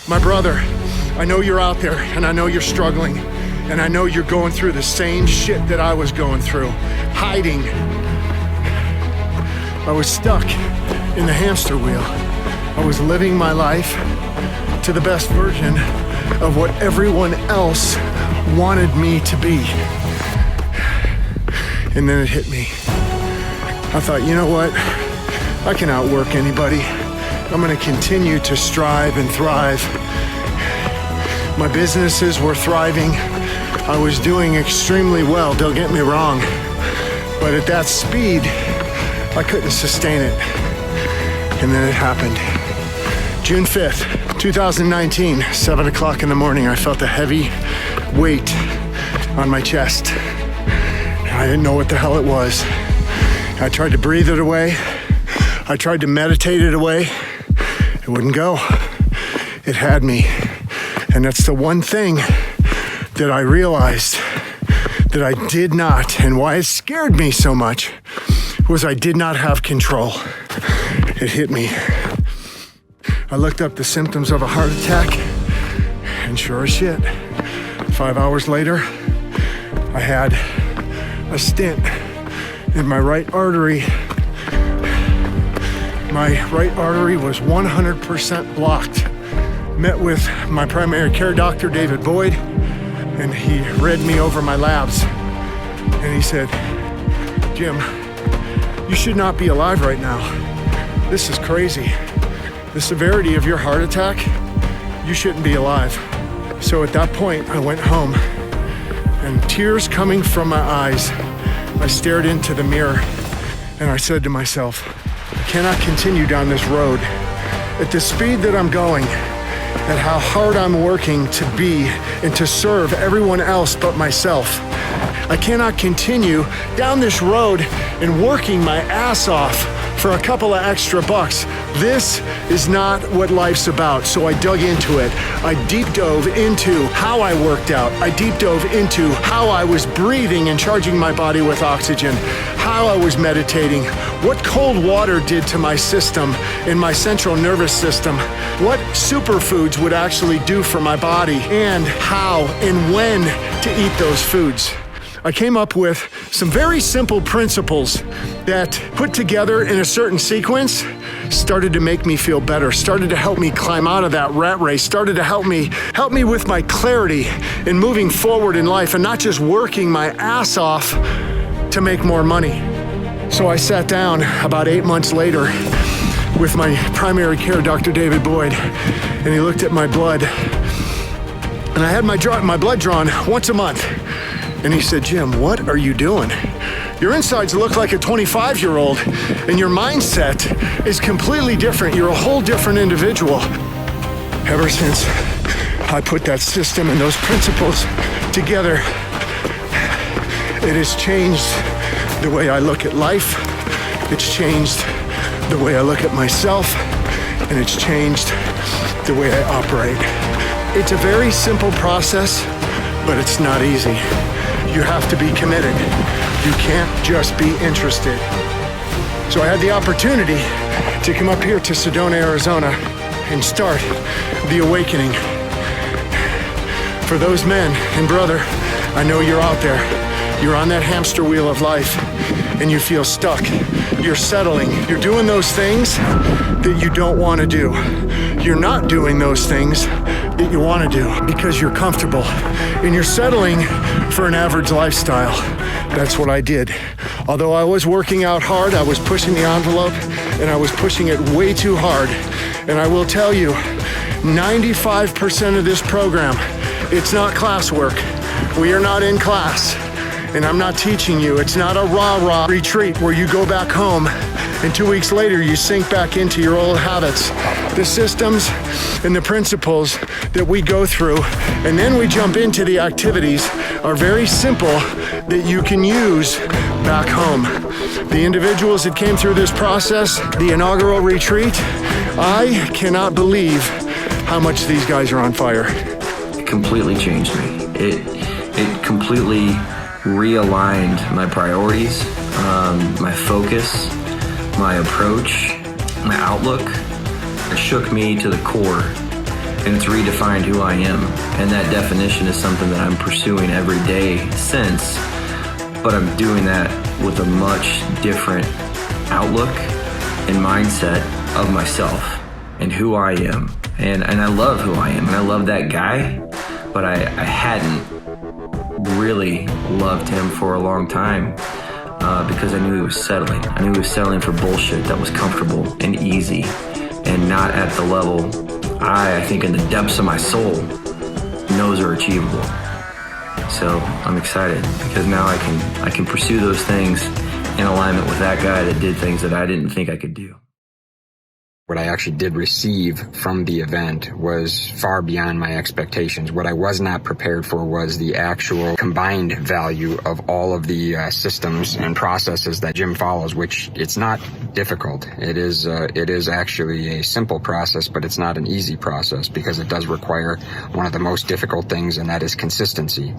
My brother, I know you're out there and I know you're struggling and I know you're going through the same shit that I was going through, hiding. I was stuck in the hamster wheel. I was living my life to the best version of what everyone else wanted me to be. And then it hit me. I thought, you know what? I can outwork anybody. I'm gonna continue to strive and thrive. My businesses were thriving. I was doing extremely well, don't get me wrong. But at that speed, I couldn't sustain it. And then it happened. June 5th, 2019, 7 o'clock in the morning, I felt a heavy weight on my chest. I didn't know what the hell it was. I tried to breathe it away. I tried to meditate it away. It wouldn't go. It had me. And that's the one thing that I realized that I did not, and why it scared me so much, was I did not have control. It hit me. I looked up the symptoms of a heart attack, and sure as shit, 5 hours later, I had a stent in my right artery. My right artery was 100% blocked. Met with my primary care doctor, David Boyd, and he read me over my labs. And he said, Jim, you should not be alive right now. This is crazy. The severity of your heart attack, you shouldn't be alive. So at that point, I went home, and tears coming from my eyes, I stared into the mirror, and I said to myself, I cannot continue down this road at the speed that I'm going, at how hard I'm working to be and to serve everyone else but myself. I cannot continue down this road and working my ass off for a couple of extra bucks. This is not what life's about. So I dug into it. I deep dove into how I worked out. I deep dove into how I was breathing and charging my body with oxygen, how I was meditating, what cold water did to my system and my central nervous system, what superfoods would actually do for my body, and how and when to eat those foods. I came up with some very simple principles that, put together in a certain sequence, started to make me feel better, started to help me climb out of that rat race, started to help me with my clarity in moving forward in life and not just working my ass off to make more money. So I sat down about 8 months later with my primary care, Dr. David Boyd, and he looked at my blood. And I had my blood drawn once a month. And he said, Jim, what are you doing? Your insides look like a 25-year-old, and your mindset is completely different. You're a whole different individual. Ever since I put that system and those principles together, it has changed the way I look at life. It's changed the way I look at myself, and it's changed the way I operate. It's a very simple process, but it's not easy. You have to be committed. You can't just be interested. So I had the opportunity to come up here to Sedona, Arizona, and start the awakening. For those men and brother, I know you're out there. You're on that hamster wheel of life, and you feel stuck. You're settling. You're doing those things that you don't want to do. You're not doing those things that you want to do because you're comfortable, and you're settling for an average lifestyle. That's what I did. Although I was working out hard, I was pushing the envelope, and I was pushing it way too hard. And I will tell you, 95% of this program, it's not classwork. We are not in class, and I'm not teaching you. It's not a rah-rah retreat where you go back home and 2 weeks later you sink back into your old habits. The systems and the principles that we go through, and then we jump into the activities, are very simple that you can use back home. The individuals that came through this process, the inaugural retreat, I cannot believe how much these guys are on fire. It completely changed me. It completely realigned my priorities, my focus, my approach, my outlook. It shook me to the core. and it's redefined who I am. And that definition is something that I'm pursuing every day since, but I'm doing that with a much different outlook and mindset of myself and who I am. And I love who I am, and I love that guy, but I hadn't really loved him for a long time because I knew he was settling. I knew he was settling for bullshit that was comfortable and easy and not at the level I think in the depths of my soul knows are achievable. So I'm excited because now I can pursue those things in alignment with that guy that did things that I didn't think I could do. What I actually did receive from the event was far beyond my expectations. What I was not prepared for was the actual combined value of all of the systems and processes that Jim follows, which it's not difficult. It is actually a simple process, but it's not an easy process because it does require one of the most difficult things, and that is consistency.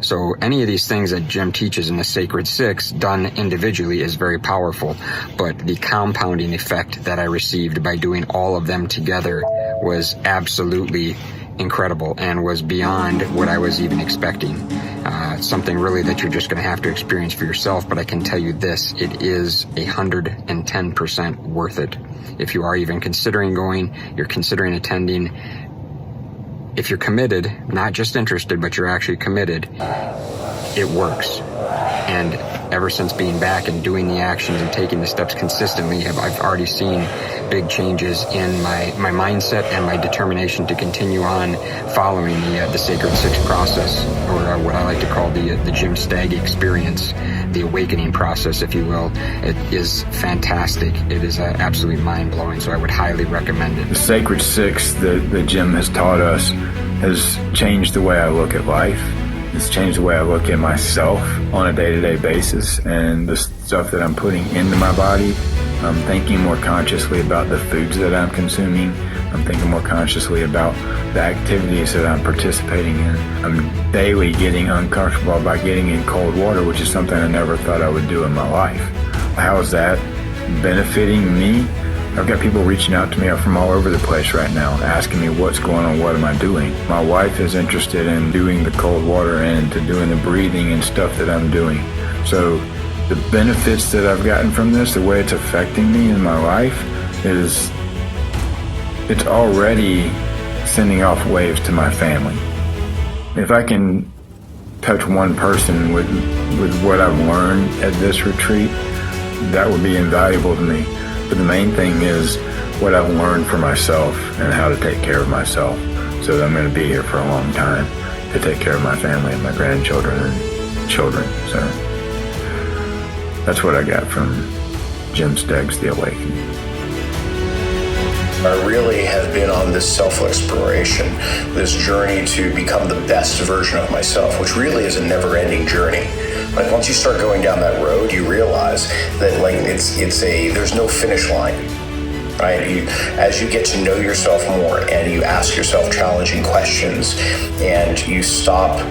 So any of these things that Jim teaches in the Sacred Six done individually is very powerful, but the compounding effect that I received by doing all of them together was absolutely incredible and was beyond what I was even expecting. Something really that you're just going to have to experience for yourself, but I can tell you this, it is 110% worth it. If you are even considering going, you're considering attending, if you're committed, not just interested, but you're actually committed, it works. And ever since being back and doing the actions and taking the steps consistently, I've already seen big changes in my mindset and my determination to continue on following the Sacred Six process, or what I like to call the Jim Stagg experience, the awakening process, if you will. It is fantastic. It is absolutely mind-blowing, so I would highly recommend it. The Sacred Six that Jim has taught us has changed the way I look at life. It's changed the way I look at myself on a day-to-day basis, and the stuff that I'm putting into my body. I'm thinking more consciously about the foods that I'm consuming. I'm thinking more consciously about the activities that I'm participating in. I'm daily getting uncomfortable by getting in cold water, which is something I never thought I would do in my life. How is that benefiting me? I've got people reaching out to me from all over the place right now, asking me what's going on, what am I doing. My wife is interested in doing the cold water and to doing the breathing and stuff that I'm doing. So the benefits that I've gotten from this, the way it's affecting me in my life, it's already sending off waves to my family. If I can touch one person with what I've learned at this retreat, that would be invaluable to me. But the main thing is what I've learned for myself and how to take care of myself, so that I'm going to be here for a long time to take care of my family and my grandchildren and children. So that's what I got from Jim Stegg's The Awakening. I really have been on this self-exploration, this journey to become the best version of myself, which really is a never-ending journey. Like, once you start going down that road, you realize that there's no finish line, right? As you get to know yourself more and you ask yourself challenging questions and you stop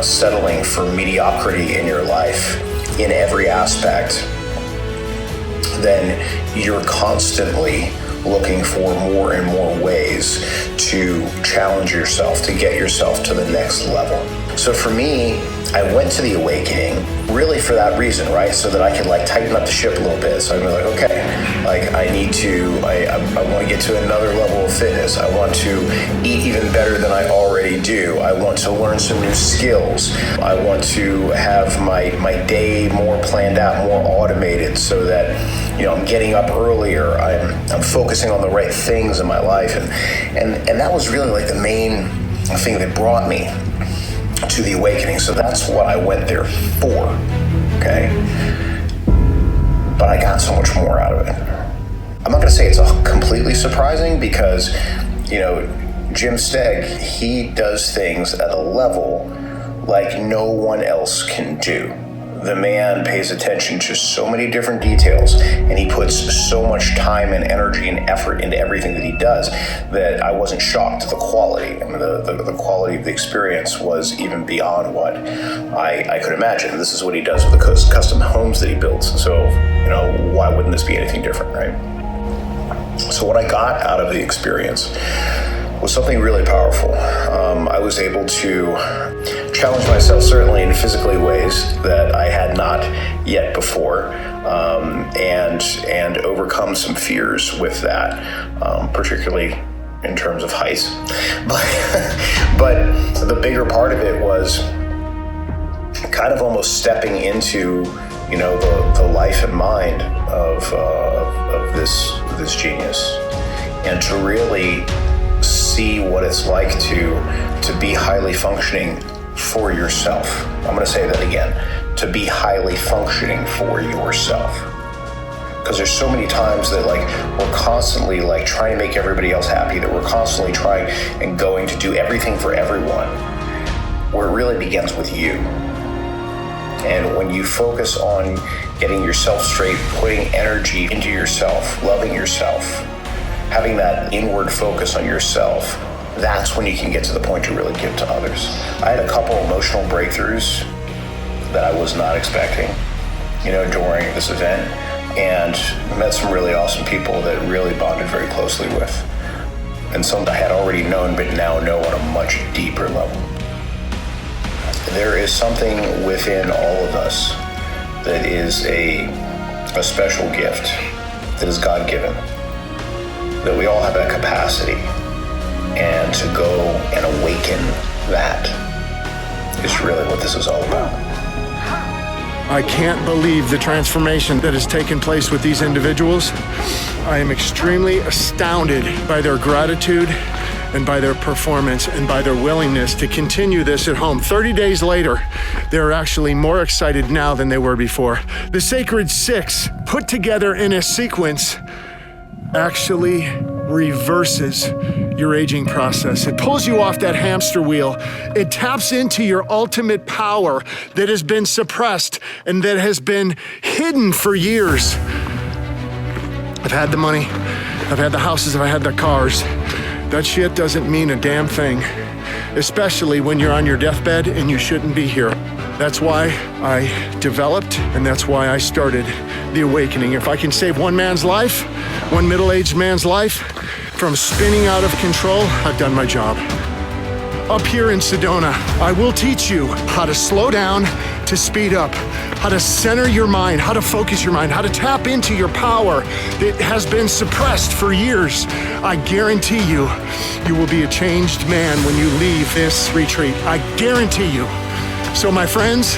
settling for mediocrity in your life in every aspect, then you're constantly looking for more and more ways to challenge yourself, to get yourself to the next level. So for me, I went to the Awakening really for that reason, right? So that I could tighten up the ship a little bit. So I'm like, okay, I want to get to another level of fitness. I want to eat even better than I already do. I want to learn some new skills. I want to have my day more planned out, more automated, so that I'm getting up earlier. I'm focusing on the right things in my life, and that was really the main thing that brought me to the Awakening. So that's what I went there for, okay? But I got so much more out of it. I'm not gonna say it's completely surprising because, Jim Stagg, he does things at a level like no one else can do. The man pays attention to so many different details, and he puts so much time and energy and effort into everything that he does that I wasn't shocked at the quality. I mean, the quality of the experience was even beyond what I could imagine. This is what he does with the custom homes that he builds. So, why wouldn't this be anything different, right? So what I got out of the experience was something really powerful. I was able to challenge myself, certainly in physically ways that I had not yet before, and overcome some fears with that, particularly in terms of heights. But the bigger part of it was kind of almost stepping into, you know, the life and mind of this genius, and to really see what it's like to be highly functioning for yourself. I'm going to say that again, to be highly functioning for yourself. Because there's so many times that like we're constantly like trying to make everybody else happy, that we're constantly trying and going to do everything for everyone, where it really begins with you. And when you focus on getting yourself straight, putting energy into yourself, loving yourself, having that inward focus on yourself, that's when you can get to the point to really give to others. I had a couple emotional breakthroughs that I was not expecting, you know, during this event, and met some really awesome people that really bonded very closely with, and some that I had already known but now know on a much deeper level. There is something within all of us that is a special gift that is God-given, that we all have that capacity, and to go and awaken that is really what this is all about. I can't believe the transformation that has taken place with these individuals. I am extremely astounded by their gratitude and by their performance and by their willingness to continue this at home. 30 days later, they're actually more excited now than they were before. The Sacred Six, put together in a sequence, actually reverses your aging process. It pulls you off that hamster wheel. It taps into your ultimate power that has been suppressed and that has been hidden for years. I've had the money, I've had the houses, I've had the cars. That shit doesn't mean a damn thing, especially when you're on your deathbed and you shouldn't be here. That's why I developed, and that's why I started The Awakening. If I can save one man's life, one middle-aged man's life, from spinning out of control, I've done my job. Up here in Sedona, I will teach you how to slow down, to speed up, how to center your mind, how to focus your mind, how to tap into your power that has been suppressed for years. I guarantee you, you will be a changed man when you leave this retreat. I guarantee you. So my friends,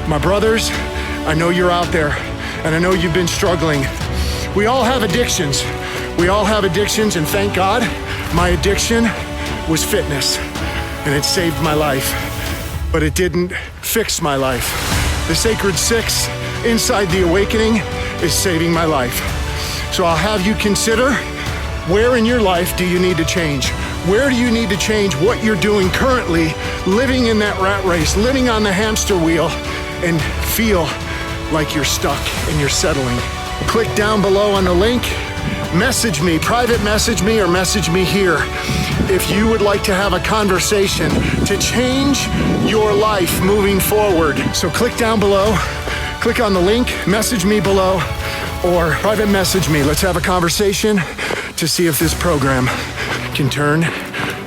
my brothers, I know you're out there, and I know you've been struggling. We all have addictions. We all have addictions, and thank God, my addiction was fitness, and it saved my life, but it didn't fix my life. The Sacred Six inside The Awakening is saving my life. So I'll have you consider, where in your life do you need to change? Where do you need to change what you're doing currently, living in that rat race, living on the hamster wheel, and feel like you're stuck and you're settling? Click down below on the link, message me, private message me, or message me here if you would like to have a conversation to change your life moving forward. So click down below, click on the link, message me below, or private message me. Let's have a conversation to see if this program can turn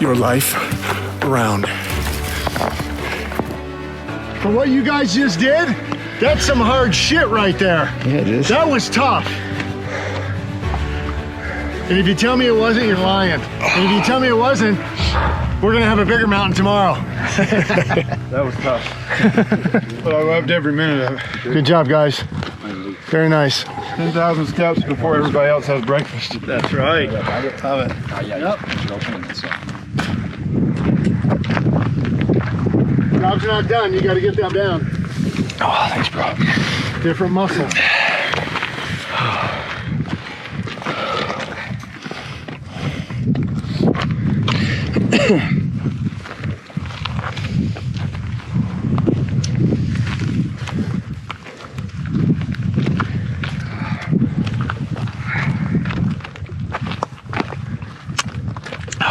your life around. For what you guys just did, that's some hard shit right there. Yeah, it is. That was tough. And if you tell me it wasn't, you're lying. And if you tell me it wasn't, we're gonna have a bigger mountain tomorrow. That was tough. But I loved every minute of it. Good job, guys. Very nice. 10,000 steps before everybody else has breakfast. That's right. Love it. Job's not done. You gotta get that down. Oh, thanks, bro. Different muscle.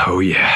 Oh, yeah.